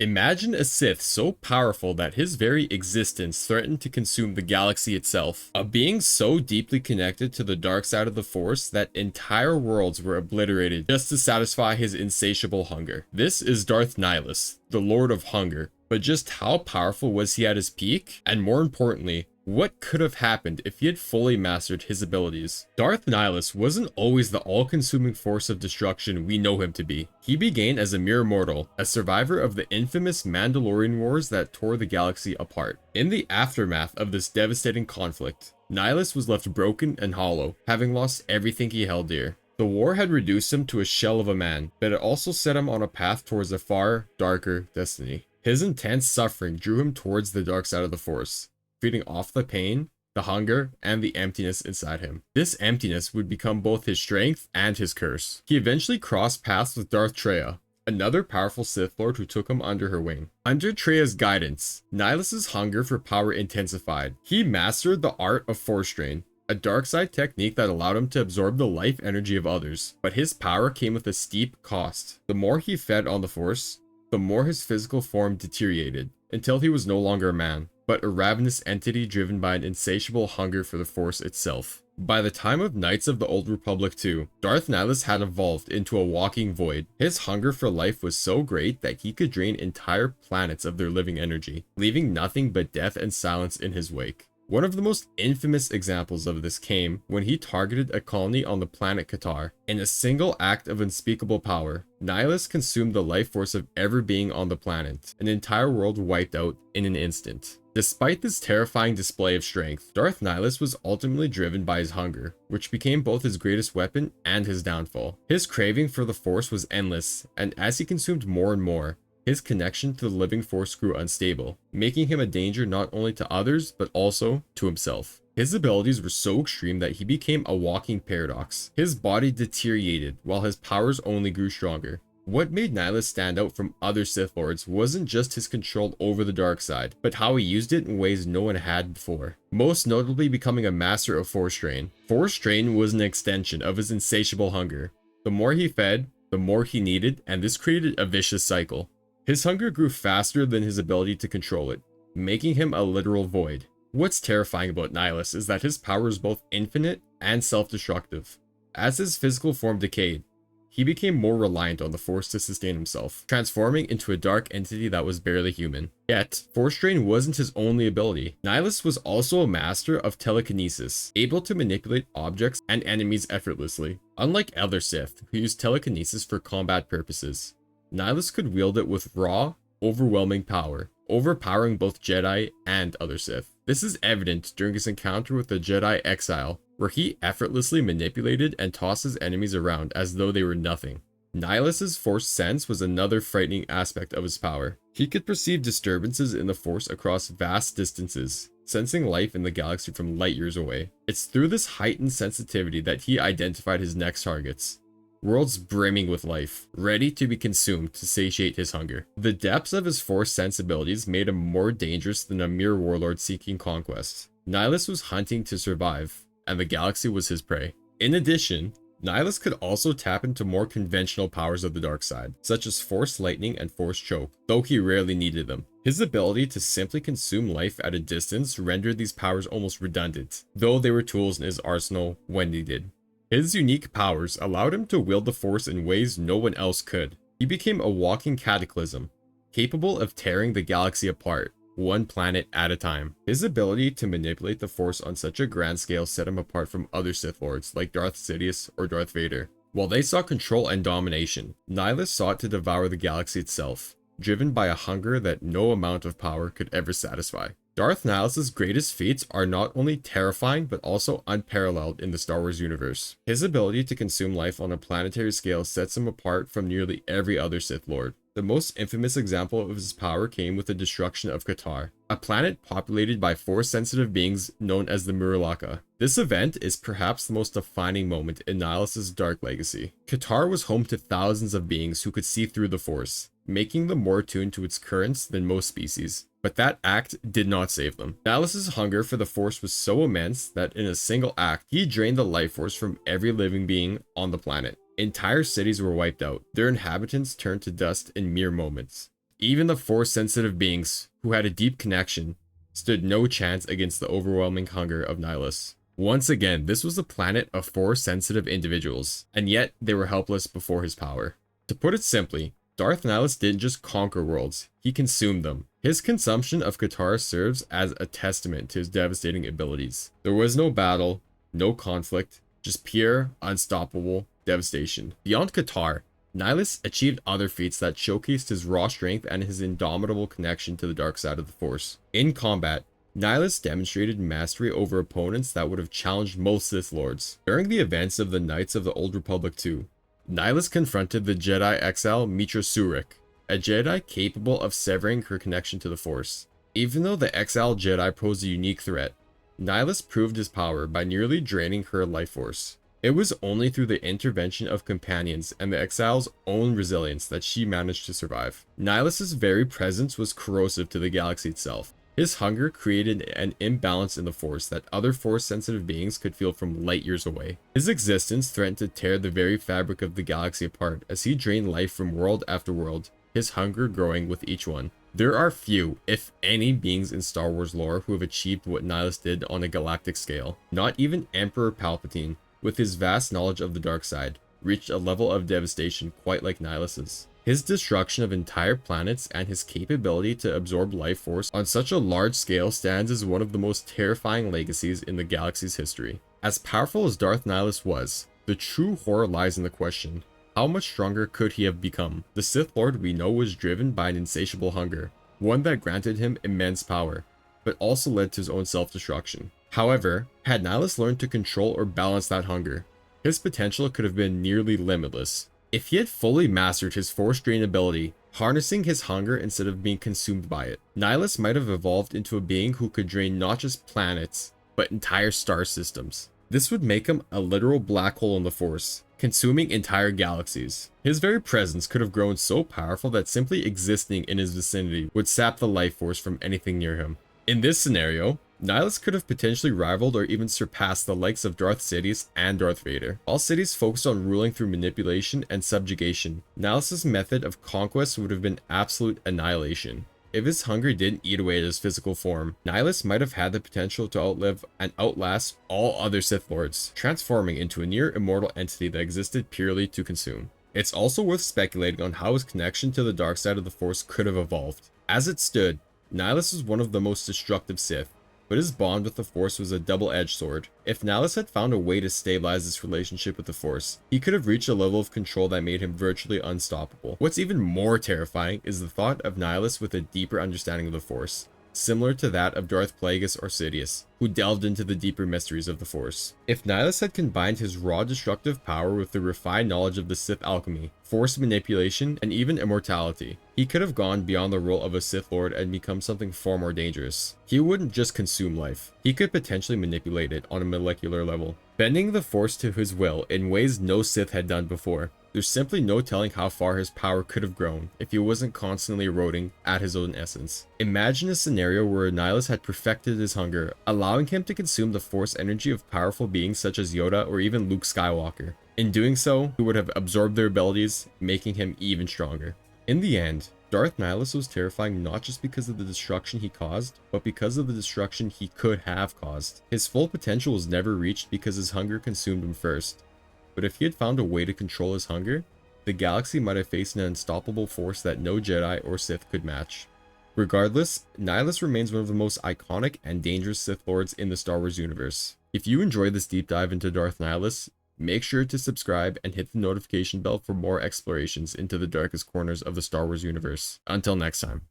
Imagine a Sith so powerful that his very existence threatened to consume the galaxy itself. A being so deeply connected to the dark side of the Force that entire worlds were obliterated just to satisfy his insatiable hunger. This is Darth Nihilus, the Lord of Hunger. But just how powerful was he at his peak? And more importantly, what could have happened if he had fully mastered his abilities? Darth Nihilus wasn't always the all-consuming force of destruction we know him to be. He began as a mere mortal, a survivor of the infamous Mandalorian Wars that tore the galaxy apart. In the aftermath of this devastating conflict, Nihilus was left broken and hollow, having lost everything he held dear. The war had reduced him to a shell of a man, but it also set him on a path towards a far, darker destiny. His intense suffering drew him towards the dark side of the Force, feeding off the pain, the hunger, and the emptiness inside him. This emptiness would become both his strength and his curse. He eventually crossed paths with Darth Traya, another powerful Sith Lord who took him under her wing. Under Traya's guidance, Nihilus's hunger for power intensified. He mastered the art of Force Drain, a dark side technique that allowed him to absorb the life energy of others. But his power came with a steep cost. The more he fed on the Force, the more his physical form deteriorated, until he was no longer a man, but a ravenous entity driven by an insatiable hunger for the Force itself. By the time of Knights of the Old Republic 2, Darth Nihilus had evolved into a walking void. His hunger for life was so great that he could drain entire planets of their living energy, leaving nothing but death and silence in his wake. One of the most infamous examples of this came when he targeted a colony on the planet Qatar. In a single act of unspeakable power, Nihilus consumed the life force of every being on the planet, an entire world wiped out in an instant. Despite this terrifying display of strength, Darth Nihilus was ultimately driven by his hunger, which became both his greatest weapon and his downfall. His craving for the Force was endless, and as he consumed more and more, his connection to the living Force grew unstable, making him a danger not only to others, but also to himself. His abilities were so extreme that he became a walking paradox. His body deteriorated, while his powers only grew stronger. What made Nihilus stand out from other Sith Lords wasn't just his control over the dark side, but how he used it in ways no one had before. Most notably becoming a master of Force Drain. Force Drain was an extension of his insatiable hunger. The more he fed, the more he needed, and this created a vicious cycle. His hunger grew faster than his ability to control it, making him a literal void. What's terrifying about Nihilus is that his power is both infinite and self-destructive. As his physical form decayed, he became more reliant on the Force to sustain himself, transforming into a dark entity that was barely human. Yet, Force Drain wasn't his only ability. Nihilus was also a master of telekinesis, able to manipulate objects and enemies effortlessly. Unlike other Sith, who used telekinesis for combat purposes, Nihilus could wield it with raw, overwhelming power, overpowering both Jedi and other Sith. This is evident during his encounter with the Jedi Exile, where he effortlessly manipulated and tossed his enemies around as though they were nothing. Nihilus's Force sense was another frightening aspect of his power. He could perceive disturbances in the Force across vast distances, sensing life in the galaxy from light years away. It's through this heightened sensitivity that he identified his next targets. Worlds brimming with life, ready to be consumed to satiate his hunger. The depths of his Force sensibilities made him more dangerous than a mere warlord seeking conquest. Nihilus was hunting to survive, and the galaxy was his prey. In addition, Nihilus could also tap into more conventional powers of the dark side, such as Force Lightning and Force Choke, though he rarely needed them. His ability to simply consume life at a distance rendered these powers almost redundant, though they were tools in his arsenal when needed. His unique powers allowed him to wield the Force in ways no one else could. He became a walking cataclysm, capable of tearing the galaxy apart, one planet at a time. His ability to manipulate the Force on such a grand scale set him apart from other Sith Lords like Darth Sidious or Darth Vader. While they sought control and domination, Nihilus sought to devour the galaxy itself, driven by a hunger that no amount of power could ever satisfy. Darth Nihilus's greatest feats are not only terrifying but also unparalleled in the Star Wars universe. His ability to consume life on a planetary scale sets him apart from nearly every other Sith Lord. The most infamous example of his power came with the destruction of Qatar, a planet populated by Force-sensitive beings known as the Muralaka. This event is perhaps the most defining moment in Nihilus's dark legacy. Qatar was home to thousands of beings who could see through the Force, making them more attuned to its currents than most species. But that act did not save them. Nihilus's hunger for the Force was so immense that in a single act, he drained the life force from every living being on the planet. Entire cities were wiped out, their inhabitants turned to dust in mere moments. Even the Force-sensitive beings, who had a deep connection, stood no chance against the overwhelming hunger of Nihilus. Once again, this was a planet of Force-sensitive individuals, and yet they were helpless before his power. To put it simply, Darth Nihilus didn't just conquer worlds, he consumed them. His consumption of Qatar serves as a testament to his devastating abilities. There was no battle, no conflict, just pure, unstoppable devastation. Beyond Qatar, Nihilus achieved other feats that showcased his raw strength and his indomitable connection to the dark side of the Force. In combat, Nihilus demonstrated mastery over opponents that would have challenged most Sith Lords. During the events of the Knights of the Old Republic 2, Nihilus confronted the Jedi exile Mitra Surik, a Jedi capable of severing her connection to the Force. Even though the exiled Jedi posed a unique threat, Nihilus proved his power by nearly draining her life force. It was only through the intervention of companions and the exile's own resilience that she managed to survive. Nihilus's very presence was corrosive to the galaxy itself. His hunger created an imbalance in the Force that other Force-sensitive beings could feel from light years away. His existence threatened to tear the very fabric of the galaxy apart as he drained life from world after world, his hunger growing with each one. There are few, if any, beings in Star Wars lore who have achieved what Nihilus did on a galactic scale. Not even Emperor Palpatine, with his vast knowledge of the dark side, reached a level of devastation quite like Nihilus's. His destruction of entire planets and his capability to absorb life force on such a large scale stands as one of the most terrifying legacies in the galaxy's history. As powerful as Darth Nihilus was, the true horror lies in the question: how much stronger could he have become? The Sith Lord we know was driven by an insatiable hunger, one that granted him immense power, but also led to his own self-destruction. However, had Nihilus learned to control or balance that hunger, his potential could have been nearly limitless. If he had fully mastered his Force drain ability, harnessing his hunger instead of being consumed by it, Nihilus might have evolved into a being who could drain not just planets, but entire star systems. This would make him a literal black hole in the Force, consuming entire galaxies. His very presence could have grown so powerful that simply existing in his vicinity would sap the life force from anything near him. In this scenario, Nihilus could have potentially rivaled or even surpassed the likes of Darth Sidious and Darth Vader. All Sidious focused on ruling through manipulation and subjugation. Nihilus's method of conquest would have been absolute annihilation. If his hunger didn't eat away at his physical form, Nihilus might have had the potential to outlive and outlast all other Sith Lords, transforming into a near immortal entity that existed purely to consume. It's also worth speculating on how his connection to the dark side of the Force could have evolved. As it stood, Nihilus was one of the most destructive Sith, but his bond with the Force was a double-edged sword. If Nihilus had found a way to stabilize this relationship with the Force, he could have reached a level of control that made him virtually unstoppable. What's even more terrifying is the thought of Nihilus with a deeper understanding of the Force, similar to that of Darth Plagueis or Sidious, who delved into the deeper mysteries of the Force. If Nihilus had combined his raw destructive power with the refined knowledge of the Sith alchemy, Force manipulation, and even immortality, he could have gone beyond the role of a Sith Lord and become something far more dangerous. He wouldn't just consume life, he could potentially manipulate it on a molecular level, bending the Force to his will in ways no Sith had done before. There's simply no telling how far his power could have grown if he wasn't constantly eroding at his own essence. Imagine a scenario where Nihilus had perfected his hunger, allowing him to consume the Force energy of powerful beings such as Yoda or even Luke Skywalker. In doing so, he would have absorbed their abilities, making him even stronger. In the end, Darth Nihilus was terrifying not just because of the destruction he caused, but because of the destruction he could have caused. His full potential was never reached because his hunger consumed him first. But if he had found a way to control his hunger, the galaxy might have faced an unstoppable force that no Jedi or Sith could match. Regardless, Nihilus remains one of the most iconic and dangerous Sith Lords in the Star Wars universe. If you enjoyed this deep dive into Darth Nihilus, make sure to subscribe and hit the notification bell for more explorations into the darkest corners of the Star Wars universe. Until next time.